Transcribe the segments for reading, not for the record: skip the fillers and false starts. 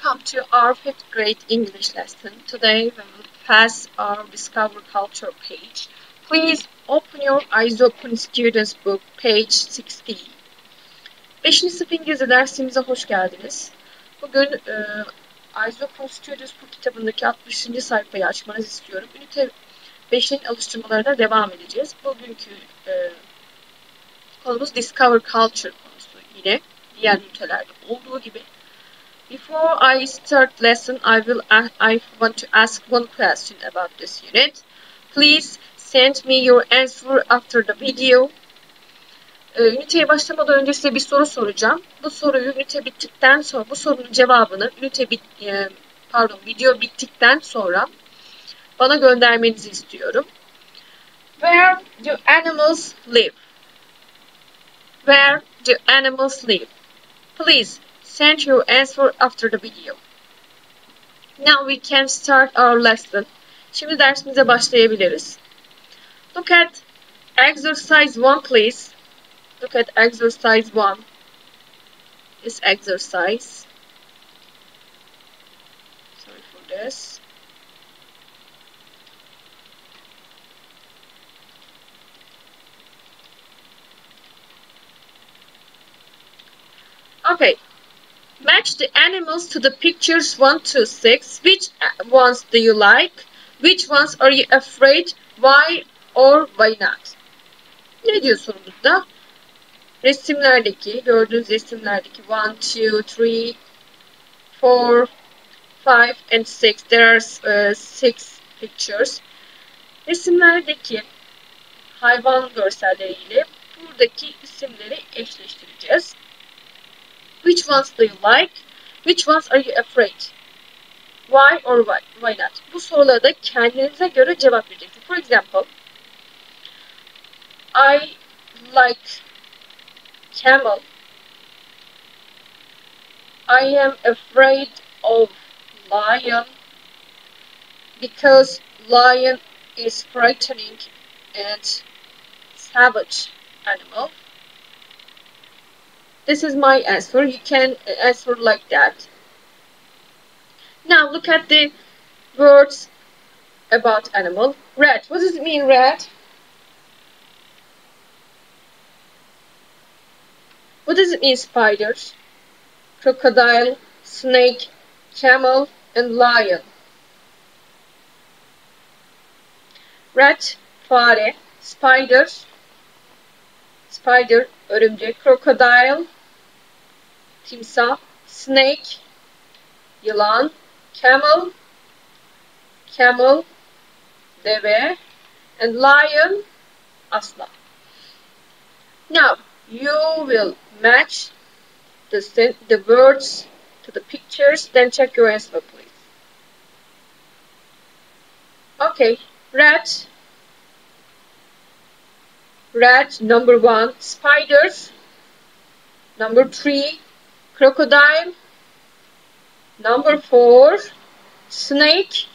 welcome to our 5th grade English lesson. Today we will pass our Discover Culture page. Please open your eyes open students book page 16. 5. sınıf İngilizce dersimize hoş geldiniz. Bugün Eyes Open Students Book kitabındaki 60. sayfayı açmanızı istiyorum. Ünite 5'in alıştırmalarına devam edeceğiz. Bugünkü konumuz Discover Culture konusu. Yine diğer ünitelerde olduğu gibi. Before I start lesson, I want to ask one question about this unit. Please send me your answer after the video. Üniteye başlamadan önce size bir soru soracağım. Bu soruyu ünite bittikten sonra, bu sorunun cevabını video bittikten sonra bana göndermenizi istiyorum. Where do animals live? Where do animals live? Please send your answer after the video. Now we can start our lesson. Şimdi dersimize başlayabiliriz. Look at exercise 1, please. Look at exercise 1. This exercise. Sorry for this. Okay. Match the animals to the pictures 1 to 6. Which ones do you like? Which ones are you afraid? Why or why not? Ne diyor sorumuzda? Gördüğünüz resimlerdeki 1, 2, 3, 4, 5 and 6. There are 6 pictures. Resimlerdeki hayvan görselleriyle buradaki isimleri eşleştireceğiz. Which ones do you like? Which ones are you afraid? Why or why not? Bu sorulara da kendinize göre cevap vereceksiniz. For example, I like camel. I am afraid of lion because lion is frightening and savage animal. This is my answer. You can answer like that. Now look at the words about animal. Rat. What does it mean, rat? What does it mean, spider? Crocodile, snake, camel, and lion. Rat, fare. Spider, örümcek. Crocodile, timsah. Snake, yılan. Camel, deve. And lion, aslan. Now, you will match the words to the pictures, then check your answer, please. Okay, rat, number 1, spiders, number 3, crocodile, number 4, snake,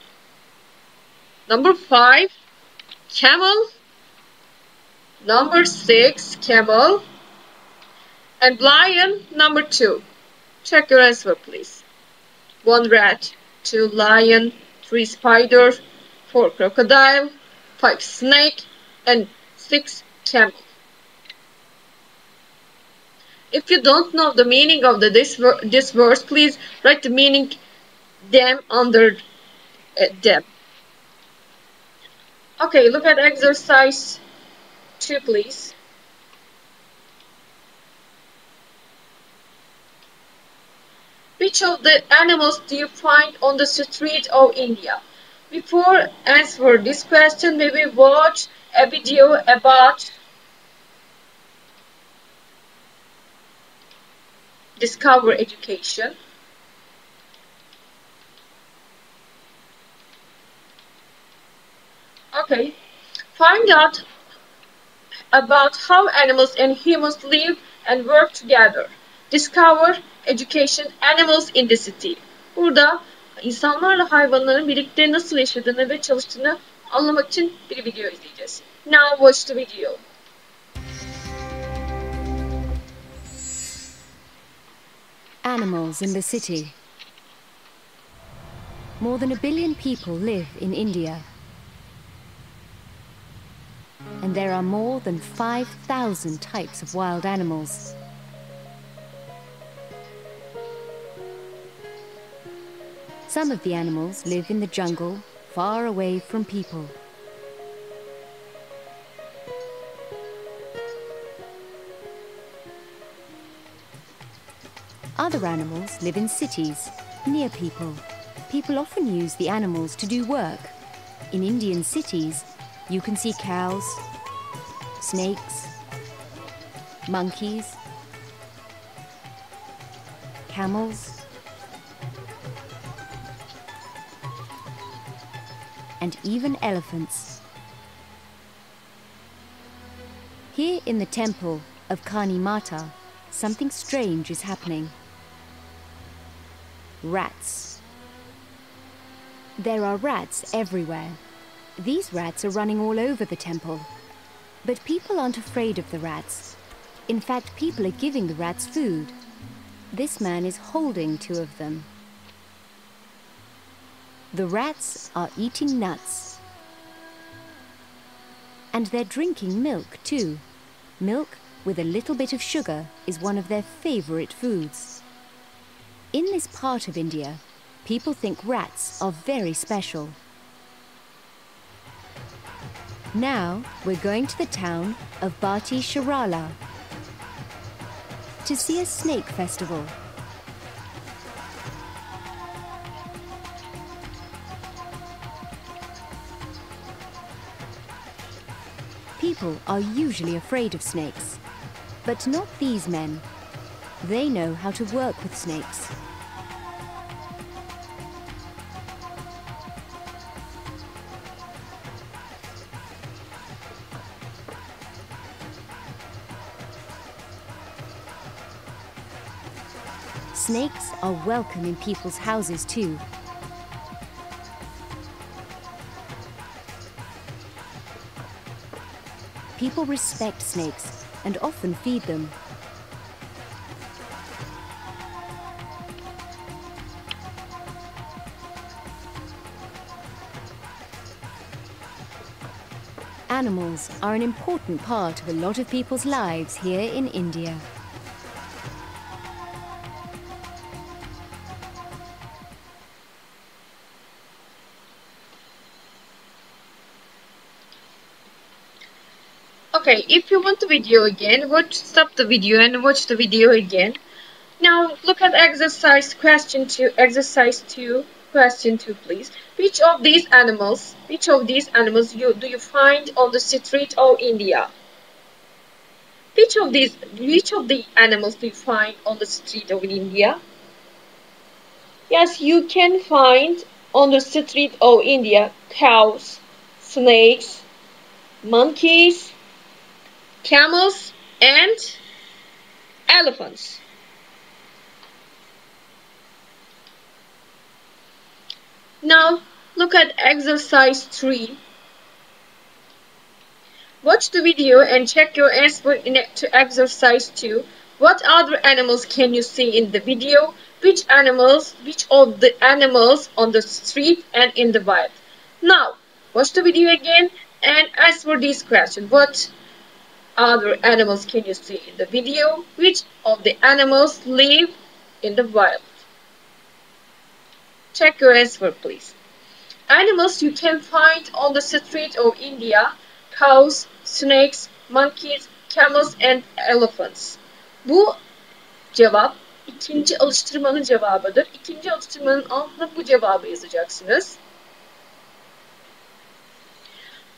number 5, camel, number 6, camel, and lion, number 2. Check your answer, please. 1 rat, 2 lion, 3 spider, 4 crocodile, 5 snake, and 6 camel. If you don't know the meaning of this verse, please write the meaning them under them. Okay, look at exercise 2, please. Which of the animals do you find on the street of India? Before answer this question, maybe watch a video about Discover Education. Okay, find out about how animals and humans live and work together. Discover Education Animals in the City. Burada insanlarla hayvanların birlikte nasıl yaşadığını ve çalıştığını anlamak için bir video izleyeceğiz. Now watch the video. Animals in the city. More than 1 billion people live in India. And there are more than 5,000 types of wild animals. Some of the animals live in the jungle, far away from people. Other animals live in cities, near people. People often use the animals to do work. In Indian cities, you can see cows, snakes, monkeys, camels, and even elephants. Here in the temple of Kani Mata, something strange is happening. Rats. There are rats everywhere. These rats are running all over the temple. But people aren't afraid of the rats. In fact, people are giving the rats food. This man is holding 2 of them. The rats are eating nuts. And they're drinking milk too. Milk with a little bit of sugar is one of their favorite foods. In this part of India, people think rats are very special. Now we're going to the town of Bati Sharala to see a snake festival. People are usually afraid of snakes, but not these men. They know how to work with snakes. Snakes are welcome in people's houses too. People respect snakes and often feed them. Animals are an important part of a lot of people's lives here in India. Okay, if you want the video again, stop the video and watch the video again. Now look at exercise question 2, exercise 2, question 2, please. Which of these animals do you find on the street of India? Which of the animals do you find on the street of India? Yes, you can find on the street of India cows, snakes, monkeys, camels, and elephants. Now look at exercise 3. Watch the video and check your answer to exercise 2. What other animals can you see in the video? Which of the animals on the street and in the wild? Now, watch the video again and answer these questions. What other animals can you see in the video? Which of the animals live in the wild? Check your answer, please. Animals you can find on the street of India: cows, snakes, monkeys, camels and elephants. Bu cevap ikinci alıştırmanın cevabıdır. İkinci alıştırmanın altına bu cevabı yazacaksınız.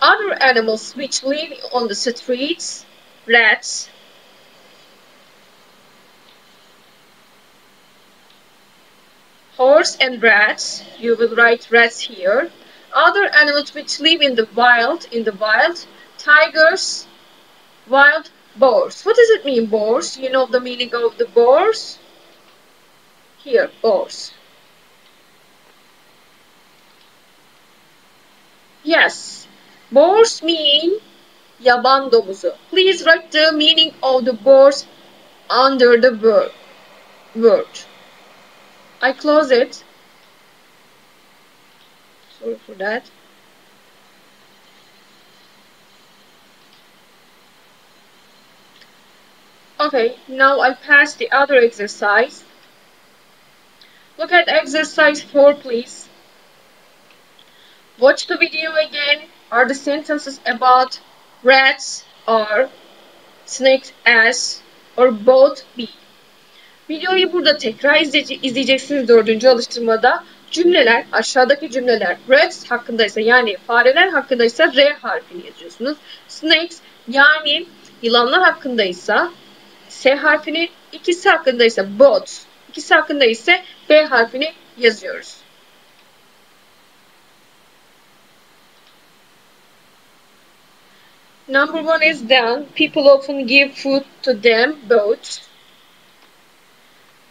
Other animals which live on the streets: rats, horse and rats. You will write rats here. Other animals which live in the wild, tigers, wild boars. What does it mean, boars? You know the meaning of the boars? Here, boars. Yes, boars mean yaban domuzu. Please write the meaning of the boars under the word. I close it. Sorry for that. Okay, now I'll pass the other exercise. Look at exercise 4, please. Watch the video again. Are the sentences about rats or snakes as or both B? Videoyu burada tekrar izleyeceksiniz 4. alıştırmada. Cümleler, aşağıdaki cümleler rats hakkındaysa yani fareler hakkındaysa R harfini yazıyorsunuz. Snakes yani yılanlar hakkındaysa S harfini, ikisi hakkındaysa both, ikisi hakkında ise B harfini yazıyoruz. Number 1 is done. People often give food to them both.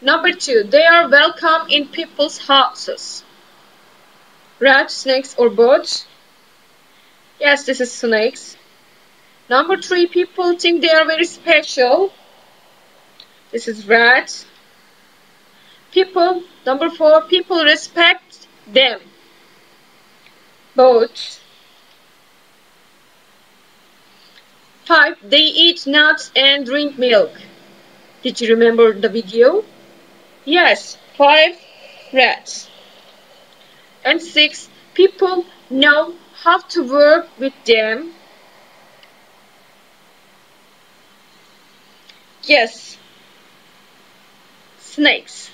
Number 2, they are welcome in people's houses. Rats, snakes, or both? Yes, this is snakes. Number 3, people think they are very special. This is rats. Number 4, people respect them. Both. 5, they eat nuts and drink milk. Did you remember the video? Yes, 5 rats. And 6, people know how to work with them. Yes, snakes.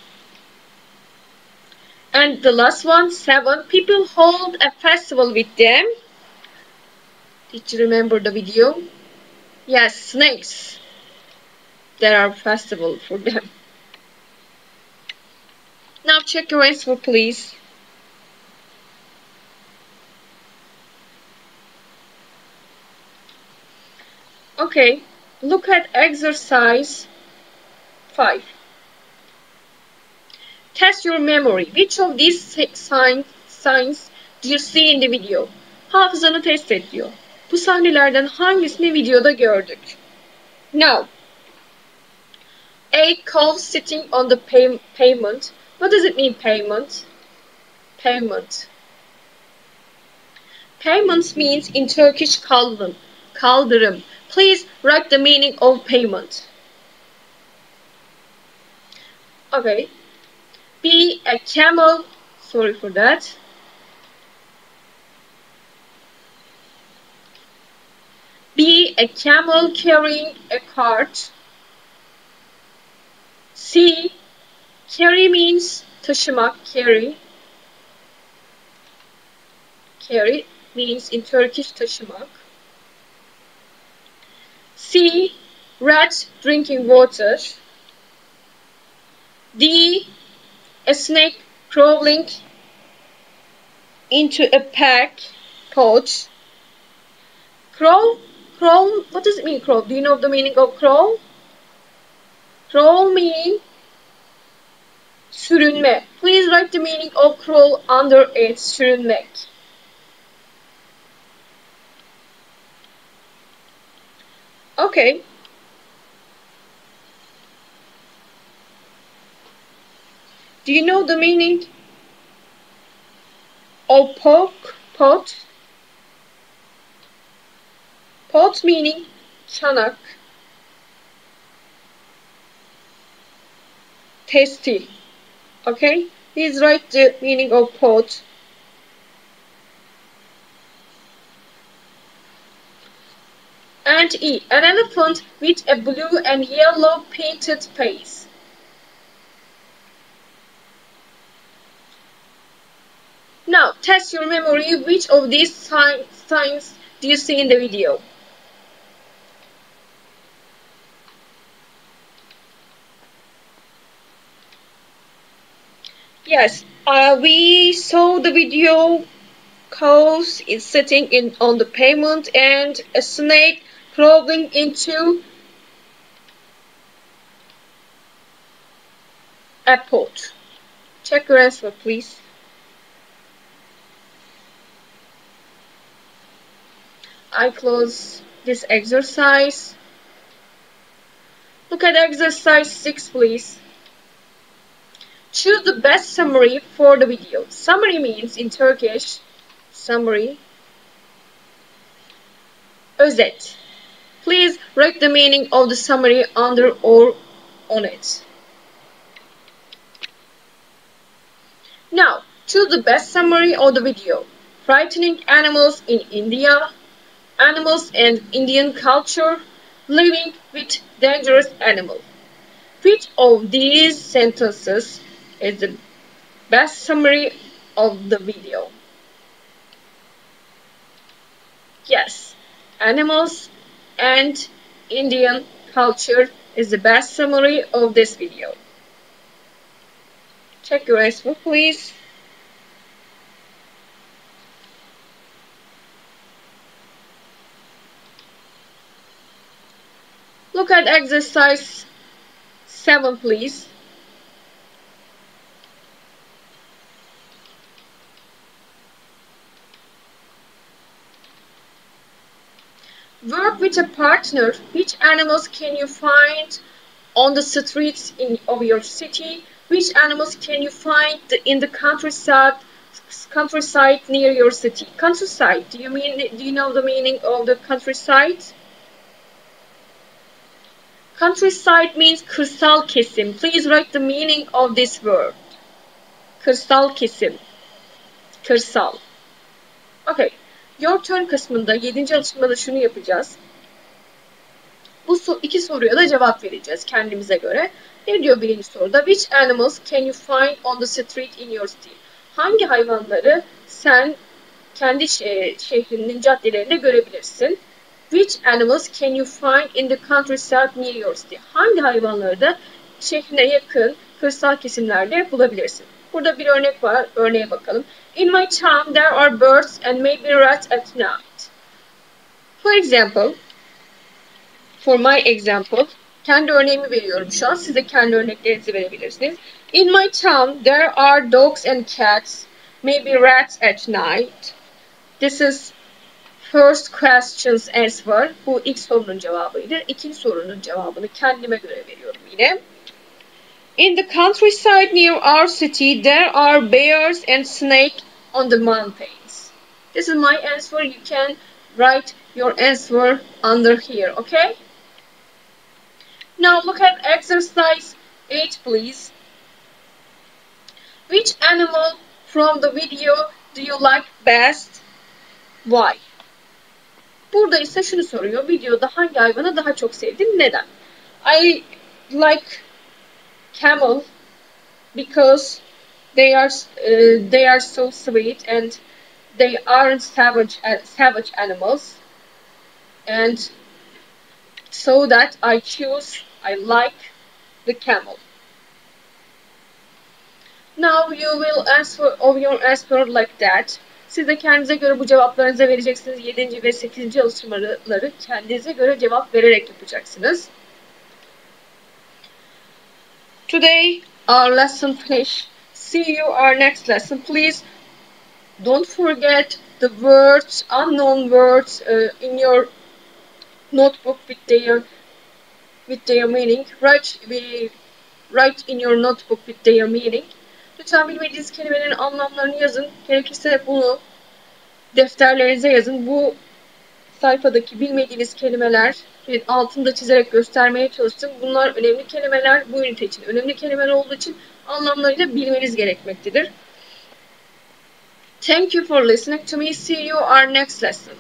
And the last one, 7, people hold a festival with them. Did you remember the video? Yes, snakes. There are festivals for them. Now check your answer, please. Okay, look at exercise 5. Test your memory. Which of these signs do you see in the video? Hafızanı test et diyor. Bu sahnelerden hangisini videoda gördük? Now, A, cow sitting on the pavement. What does it mean, pavement? Pavement. Pavement means in Turkish kaldırım. Please write the meaning of pavement. Okay. B, a camel. Sorry for that. B, a camel carrying a cart. C, carry means taşımak, carry. Carry means in Turkish taşımak. C, rat drinking water. D, a snake crawling into a pouch. Crawl, what does it mean, crawl? Do you know the meaning of crawl? Crawl means sürünme. Please write the meaning of crawl under it, sürünmek. Okay. Do you know the meaning of pot? Pot meaning çanak. Tasty. Okay? Please write the meaning of pot. And E, an elephant with a blue and yellow painted face. Now, test your memory. Which of these signs do you see in the video? Yes, we saw the video. Cows is sitting on the pavement and a snake crawling into a pot. Check your answer, please. I close this exercise. Look at exercise 6, please. Choose the best summary for the video. Summary means in Turkish Summary. Özet. Please write the meaning of the summary under or on it. Now, choose the best summary of the video. Frightening animals in India, animals and Indian culture, living with dangerous animals. Which of these sentences is the best summary of the video? Yes, animals and Indian culture is the best summary of this video. Check your answer, please. Look at exercise 7, please. Work with a partner. Which animals can you find on the streets of your city? Which animals can you find in the countryside near your city? Countryside. Do you know the meaning of the countryside? Countryside means kırsal kesim. Please write the meaning of this word. Kırsal kesim. Kırsal. Okay. Your turn kısmında 7. alıştırmada şunu yapacağız. Bu iki soruya da cevap vereceğiz kendimize göre. Ne diyor birinci soruda? Which animals can you find on the street in your city? Hangi hayvanları sen kendi şehrinin caddelerinde görebilirsin? Which animals can you find in the countryside near your city? Hangi hayvanları da şehrine yakın kırsal kesimlerde bulabilirsin? Burada bir örnek var. Örneğe bakalım. In my town there are birds and maybe rats at night. For my example, kendi örneğimi veriyorum şu an. Siz de kendi örneklerinizi verebilirsiniz. In my town there are dogs and cats, maybe rats at night. This is first question's answer. Bu ilk sorunun cevabıydı. İkinci sorunun cevabını kendime göre veriyorum yine. In the countryside near our city there are bears and snakes on the mountains. This is my answer. You can write your answer under here, okay? Now look at exercise 8, please. Which animal from the video do you like best? Why? Burada ise şunu soruyor. Videoda hangi hayvanı daha çok sevdin? Neden? I like camel because they are so sweet and they aren't savage animals. And so that I like the camel. Now you will your answer like that. Siz de kendinize göre bu cevaplarınızı vereceksiniz. 7. ve 8. alıştırmaları kendinize göre cevap vererek yapacaksınız. Today our lesson finished. See you our next lesson. Please don't forget the words, unknown words in your notebook with their meaning. Write in your notebook with their meaning. Lütfen bilmediğiniz kelimelerin anlamlarını yazın. Gerekirse bunu defterlerinize yazın. Bu sayfadaki bilmediğiniz kelimelerin altında çizerek göstermeye çalıştım. Bunlar önemli kelimeler. Bu ünite için önemli kelimeler olduğu için anlamlarını da bilmeniz gerekmektedir. Thank you for listening to me. See you our next lesson.